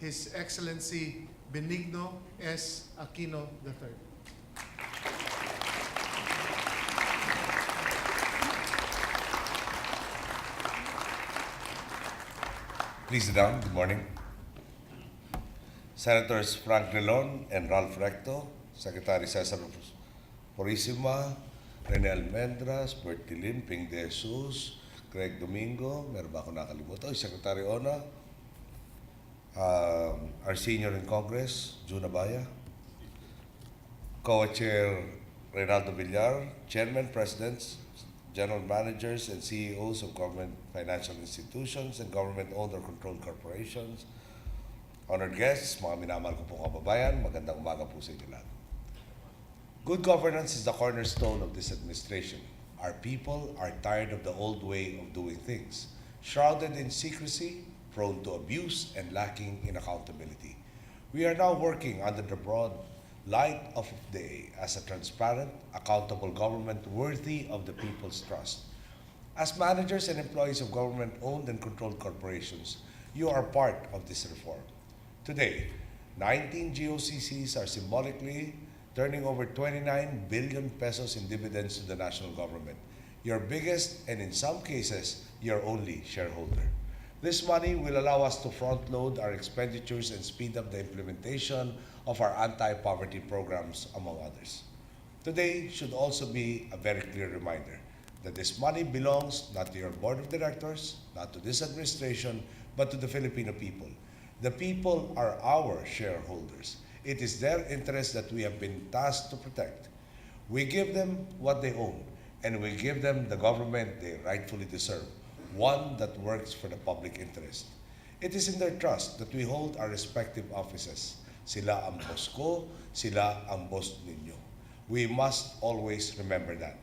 His Excellency Benigno S. Aquino III. Please sit down. Good morning. Senators Frank Drilon and Ralph Recto, Secretary Cesar Purisima, Rene Almendras, Bert Tilin, Ping De Jesus, Greg Domingo, meron ba ako nakalimutan? Secretary Ona, our senior in Congress, June Abaya, Co-Chair Reynaldo Villar, Chairman, Presidents, General Managers, and CEOs of government financial institutions and government-owned or controlled corporations, honored guests, mga minamahal ko pong kababayan, magandang umaga po sa inyo lahat. Good governance is the cornerstone of this administration. Our people are tired of the old way of doing things, shrouded in secrecy, prone to abuse, and lacking in accountability. We are now working under the broad light of day as a transparent, accountable government worthy of the people's trust. As managers and employees of government-owned and controlled corporations, you are part of this reform. Today, 19 GOCCs are symbolically turning over 29 billion pesos in dividends to the national government, your biggest and in some cases, your only shareholder. This money will allow us to front-load our expenditures and speed up the implementation of our anti-poverty programs, among others. Today should also be a very clear reminder that this money belongs not to your board of directors, not to this administration, but to the Filipino people. The people are our shareholders. It is their interest that we have been tasked to protect. We give them what they own, and we give them the government they rightfully deserve, one that works for the public interest. It is in their trust that we hold our respective offices. Sila ang boss ko, sila ang boss ninyo. We must always remember that.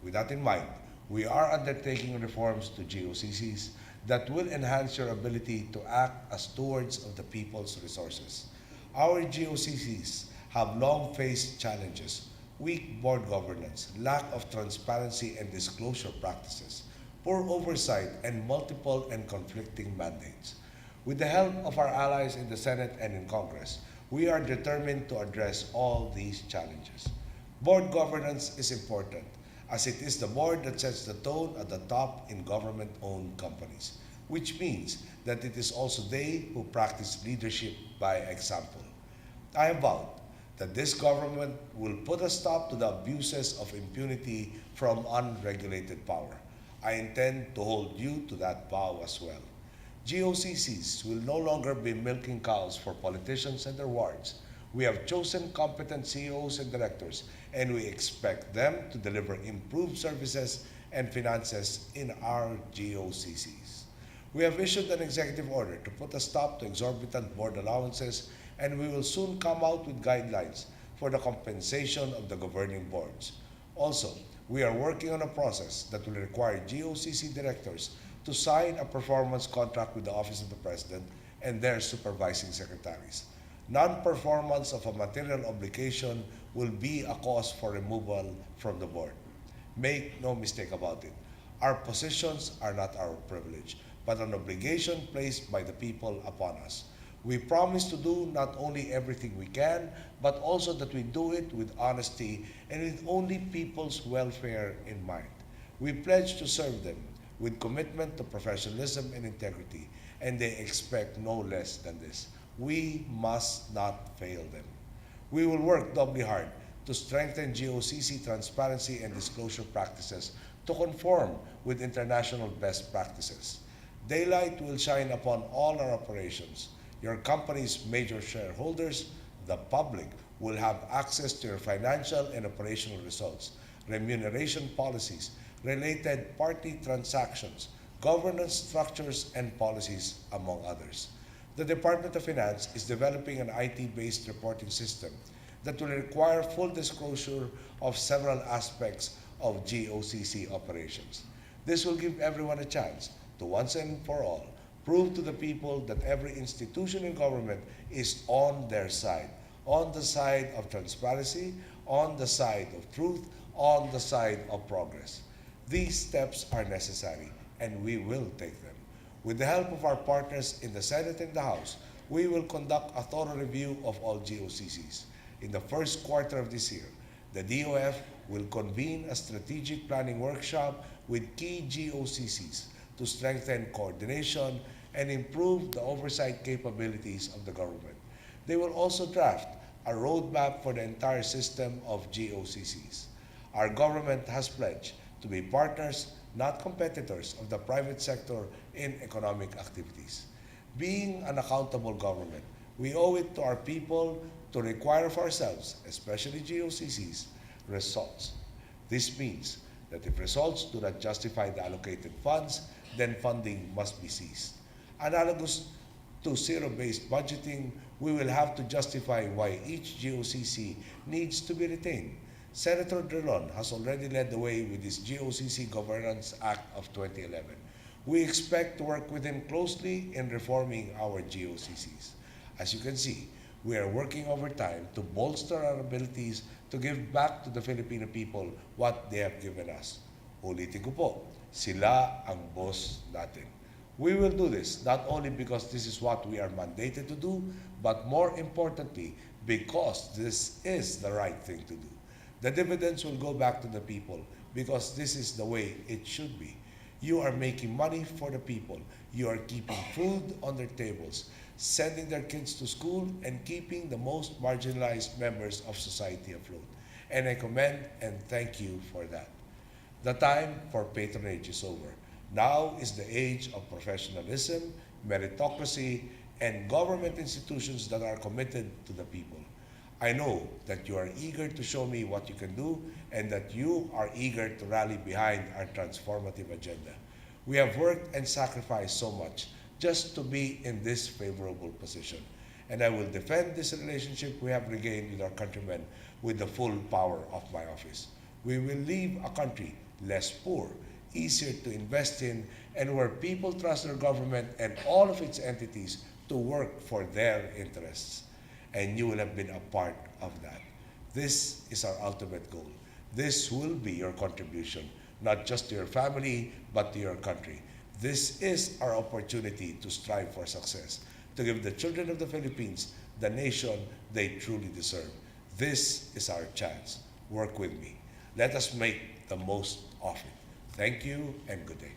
With that in mind, we are undertaking reforms to GOCCs that will enhance your ability to act as stewards of the people's resources. Our GOCCs have long faced challenges: weak board governance, lack of transparency and disclosure practices, poor oversight, and multiple and conflicting mandates. With the help of our allies in the Senate and in Congress, we are determined to address all these challenges. Board governance is important, as it is the board that sets the tone at the top in government-owned companies, which means that it is also they who practice leadership by example. I have vowed that this government will put a stop to the abuses of impunity from unregulated power. I intend to hold you to that vow as well. GOCCs will no longer be milking cows for politicians and their wards. We have chosen competent CEOs and directors, and we expect them to deliver improved services and finances in our GOCCs. We have issued an executive order to put a stop to exorbitant board allowances, and we will soon come out with guidelines for the compensation of the governing boards. Also, we are working on a process that will require GOCC directors to sign a performance contract with the Office of the President and their supervising secretaries. Non-performance of a material obligation will be a cause for removal from the board. Make no mistake about it. Our positions are not our privilege, but an obligation placed by the people upon us. We promise to do not only everything we can, but also that we do it with honesty and with only people's welfare in mind. We pledge to serve them with commitment to professionalism and integrity, and they expect no less than this. We must not fail them. We will work doubly hard to strengthen GOCC transparency and disclosure practices to conform with international best practices. Daylight will shine upon all our operations. Your company's major shareholders, the public, will have access to your financial and operational results, remuneration policies, related party transactions, governance structures, and policies, among others. The Department of Finance is developing an IT-based reporting system that will require full disclosure of several aspects of GOCC operations. This will give everyone a chance to once and for all prove to the people that every institution in government is on their side, on the side of transparency, on the side of truth, on the side of progress. These steps are necessary, and we will take them. With the help of our partners in the Senate and the House, we will conduct a thorough review of all GOCCs. In the first quarter of this year, the DOF will convene a strategic planning workshop with key GOCCs to strengthen coordination and improve the oversight capabilities of the government. They will also draft a roadmap for the entire system of GOCCs. Our government has pledged to be partners, not competitors, of the private sector in economic activities. Being an accountable government, we owe it to our people to require of ourselves, especially GOCCs, results. This means that if results do not justify the allocated funds, then funding must be ceased. Analogous to zero-based budgeting, we will have to justify why each GOCC needs to be retained. Senator Drilon has already led the way with his GOCC Governance Act of 2011. We expect to work with him closely in reforming our GOCCs. As you can see, we are working overtime to bolster our abilities to give back to the Filipino people what they have given us. Ulitin ko po, sila ang boss natin. We will do this not only because this is what we are mandated to do, but more importantly, because this is the right thing to do. The dividends will go back to the people because this is the way it should be. You are making money for the people. You are keeping food on their tables, sending their kids to school, and keeping the most marginalized members of society afloat. And I commend and thank you for that. The time for patronage is over. Now is the age of professionalism, meritocracy, and government institutions that are committed to the people. I know that you are eager to show me what you can do and that you are eager to rally behind our transformative agenda. We have worked and sacrificed so much just to be in this favorable position. And I will defend this relationship we have regained with our countrymen with the full power of my office. We will leave a country less poor, easier to invest in, and where people trust their government and all of its entities to work for their interests. And you will have been a part of that. This is our ultimate goal. This will be your contribution, not just to your family, but to your country. This is our opportunity to strive for success, to give the children of the Philippines the nation they truly deserve. This is our chance. Work with me. Let us make the most of it. Thank you and good day.